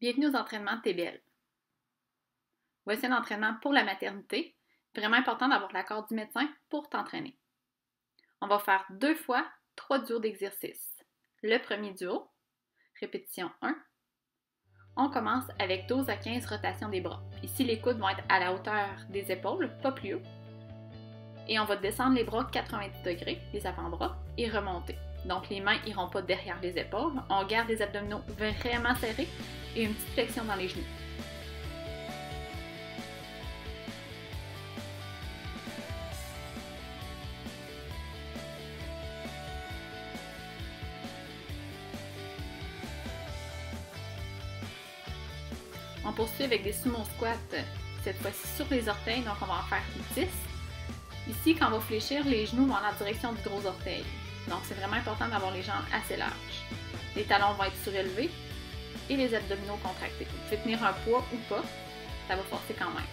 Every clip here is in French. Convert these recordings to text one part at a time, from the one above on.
Bienvenue aux entraînements de TBL. Voici un entraînement pour la maternité. Vraiment important d'avoir l'accord du médecin pour t'entraîner. On va faire 2 fois 3 duos d'exercices. Le premier duo, répétition 1. On commence avec 12 à 15 rotations des bras. Ici, les coudes vont être à la hauteur des épaules, pas plus haut. Et on va descendre les bras 90 degrés, les avant-bras, et remonter. Donc, les mains n'iront pas derrière les épaules. On garde les abdominaux vraiment serrés et une petite flexion dans les genoux. On poursuit avec des sumo squats, cette fois-ci sur les orteils, donc on va en faire 10. Ici, quand on va fléchir, les genoux vont en direction du gros orteil. Donc, c'est vraiment important d'avoir les jambes assez larges. Les talons vont être surélevés et les abdominaux contractés. Vous pouvez tenir un poids ou pas, ça va forcer quand même.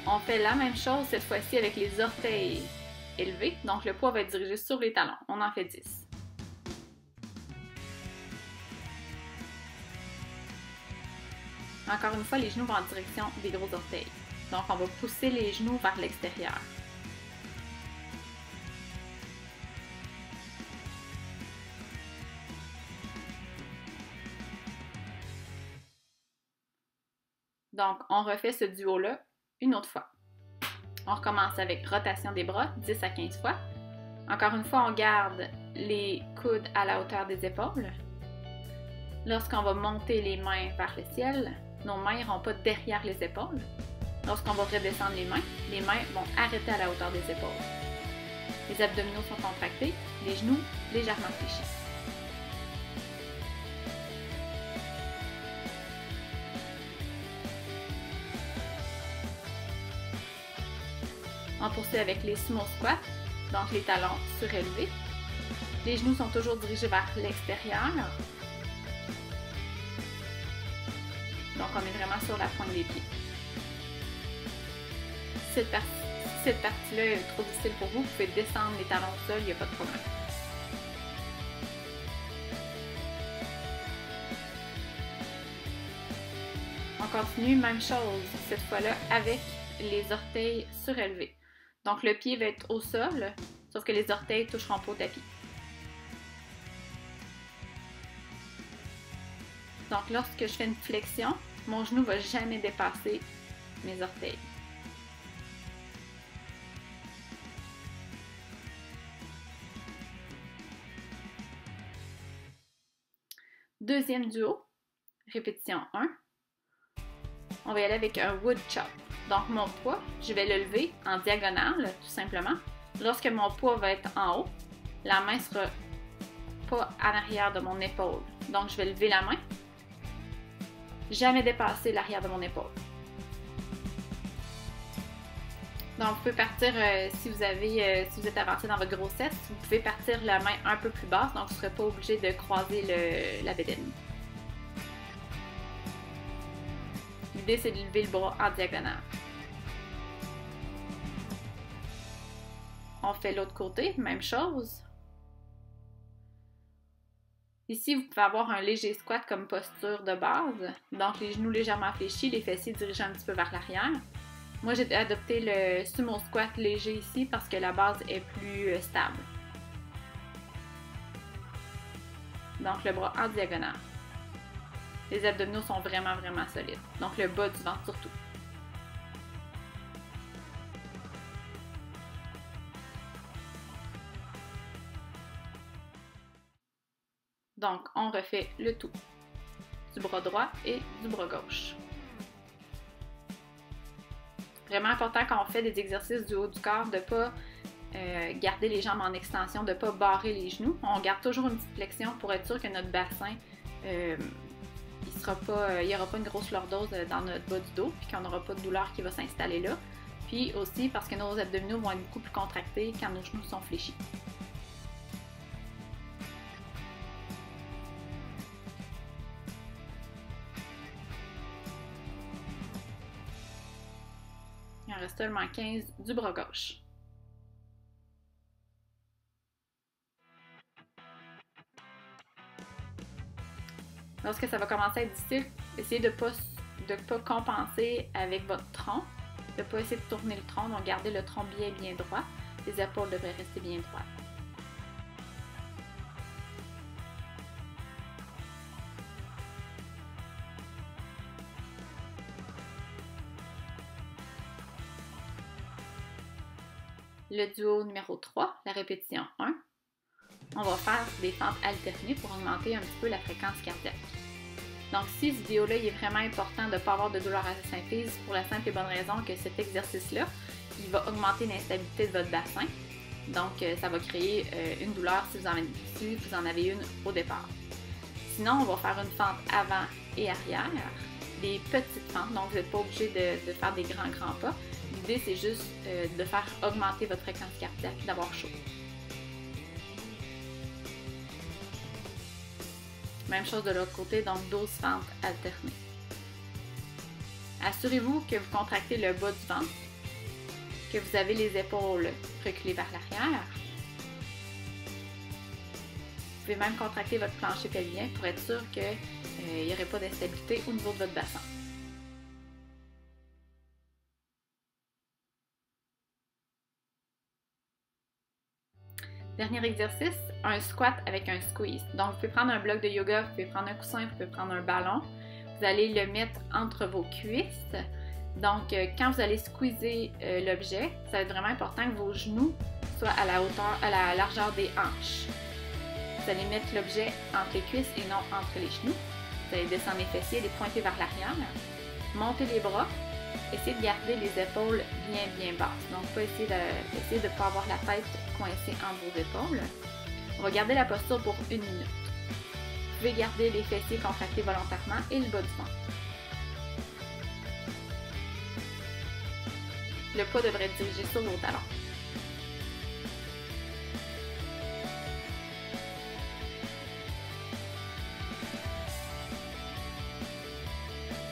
On fait la même chose cette fois-ci avec les orteils élevés, donc le poids va être dirigé sur les talons. On en fait 10. Encore une fois, les genoux vont en direction des gros orteils. Donc, on va pousser les genoux vers l'extérieur. Donc, on refait ce duo-là une autre fois. On recommence avec rotation des bras, 10 à 15 fois. Encore une fois, on garde les coudes à la hauteur des épaules. Lorsqu'on va monter les mains vers le ciel, nos mains n'iront pas derrière les épaules. Lorsqu'on va redescendre les mains vont arrêter à la hauteur des épaules. Les abdominaux sont contractés, les genoux légèrement fléchis. On poursuit avec les sumo squats, donc les talons surélevés. Les genoux sont toujours dirigés vers l'extérieur. Donc, on est vraiment sur la pointe des pieds. Si cette partie-là est trop difficile pour vous, vous pouvez descendre les talons au sol, il n'y a pas de problème. On continue, même chose, cette fois-là, avec les orteils surélevés. Donc, le pied va être au sol, sauf que les orteils ne toucheront pas au tapis. Donc, lorsque je fais une flexion, mon genou ne va jamais dépasser mes orteils. Deuxième duo, répétition 1. On va y aller avec un wood chop. Donc, mon poids, je vais le lever en diagonale, tout simplement. Lorsque mon poids va être en haut, la main ne sera pas en arrière de mon épaule. Donc, je vais lever la main. Jamais dépasser l'arrière de mon épaule. Donc, vous pouvez partir, si vous êtes avancé dans votre grossesse, vous pouvez partir la main un peu plus basse, donc vous ne serez pas obligé de croiser la bédaine. L'idée, c'est de lever le bras en diagonale. On fait l'autre côté, même chose. Ici, vous pouvez avoir un léger squat comme posture de base. Donc, les genoux légèrement fléchis, les fessiers dirigés un petit peu vers l'arrière. Moi, j'ai adopté le sumo squat léger ici parce que la base est plus stable. Donc, le bras en diagonale. Les abdominaux sont vraiment solides. Donc, le bas du ventre surtout. Donc, on refait le tout. Du bras droit et du bras gauche. Vraiment important quand on fait des exercices du haut du corps de ne pas garder les jambes en extension, de ne pas barrer les genoux. On garde toujours une petite flexion pour être sûr que notre bassin, il n'y aura pas une grosse lordose dans notre bas du dos, puis qu'on n'aura pas de douleur qui va s'installer là. Puis aussi parce que nos abdominaux vont être beaucoup plus contractés quand nos genoux sont fléchis. Il en reste seulement 15 du bras gauche. Lorsque ça va commencer à être difficile, essayez de ne pas compenser avec votre tronc, de ne pas essayer de tourner le tronc, donc gardez le tronc bien droit. Les épaules devraient rester bien droites. Le duo numéro 3, la répétition 1, on va faire des fentes alternées pour augmenter un petit peu la fréquence cardiaque. Donc, si ce vidéo-là, il est vraiment important de ne pas avoir de douleur à la symphyse pour la simple et bonne raison que cet exercice-là, il va augmenter l'instabilité de votre bassin. Donc, ça va créer une douleur si vous en avez une au départ. Sinon, on va faire une fente avant et arrière, des petites fentes, donc vous n'êtes pas obligé de faire des grands pas. L'idée, c'est juste de faire augmenter votre fréquence cardiaque et d'avoir chaud. Même chose de l'autre côté, donc 12 fentes alternées. Assurez-vous que vous contractez le bas du ventre, que vous avez les épaules reculées vers l'arrière. Vous pouvez même contracter votre plancher pelvien pour être sûr qu'il n'y aurait pas d'instabilité au niveau de votre bassin. Dernier exercice, un squat avec un squeeze. Donc, vous pouvez prendre un bloc de yoga, vous pouvez prendre un coussin, vous pouvez prendre un ballon. Vous allez le mettre entre vos cuisses. Donc, quand vous allez squeezer l'objet, ça va être vraiment important que vos genoux soient à la largeur des hanches. Vous allez mettre l'objet entre les cuisses et non entre les genoux. Vous allez descendre les fessiers, les pointer vers l'arrière. Monter les bras. Essayez de garder les épaules bien basses. Donc, essayez de ne pas avoir la tête coincée entre vos épaules. On va garder la posture pour 1 minute. Vous pouvez garder les fessiers contractés volontairement et le bas du ventre. Le poids devrait être dirigé sur vos talons.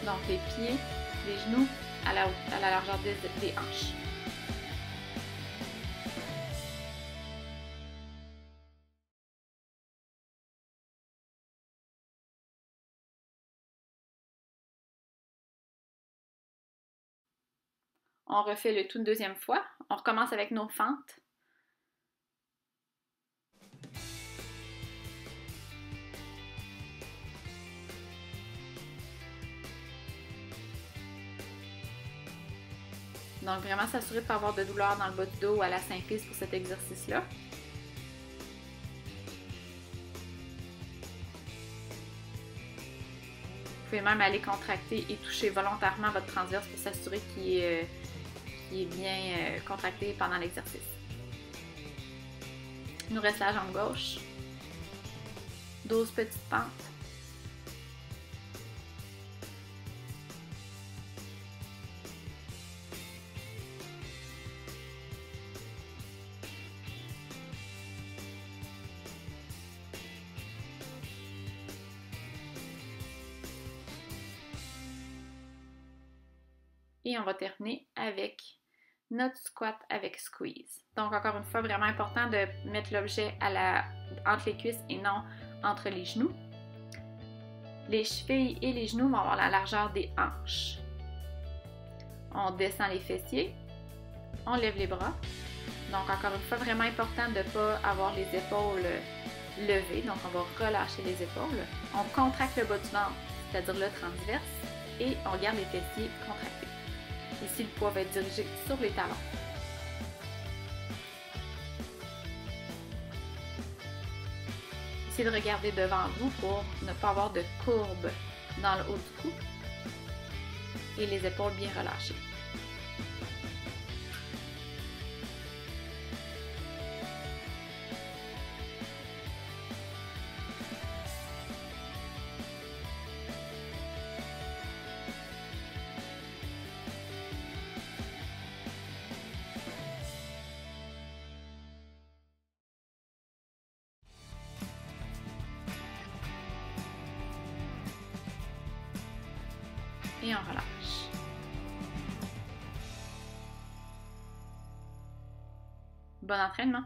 Donc, les pieds, les genoux à la largeur des hanches. On refait le tout une deuxième fois. On recommence avec nos fentes. Donc, vraiment s'assurer de ne pas avoir de douleur dans le bas du dos ou à la symphyse pour cet exercice-là. Vous pouvez même aller contracter et toucher volontairement votre transverse pour s'assurer qu'il est bien contracté pendant l'exercice. Il nous reste la jambe gauche. 12 petites pentes. Et on va terminer avec notre squat avec squeeze. Donc, encore une fois, vraiment important de mettre l'objet entre les cuisses et non entre les genoux. Les chevilles et les genoux vont avoir la largeur des hanches. On descend les fessiers, on lève les bras. Donc, encore une fois, vraiment important de ne pas avoir les épaules levées. Donc, on va relâcher les épaules. On contracte le bas du ventre, c'est-à-dire le transverse, et on garde les fessiers contractés. Ici, le poids va être dirigé sur les talons. Essayez de regarder devant vous pour ne pas avoir de courbe dans le haut du cou et les épaules bien relâchées. Et on relâche. Bon entraînement!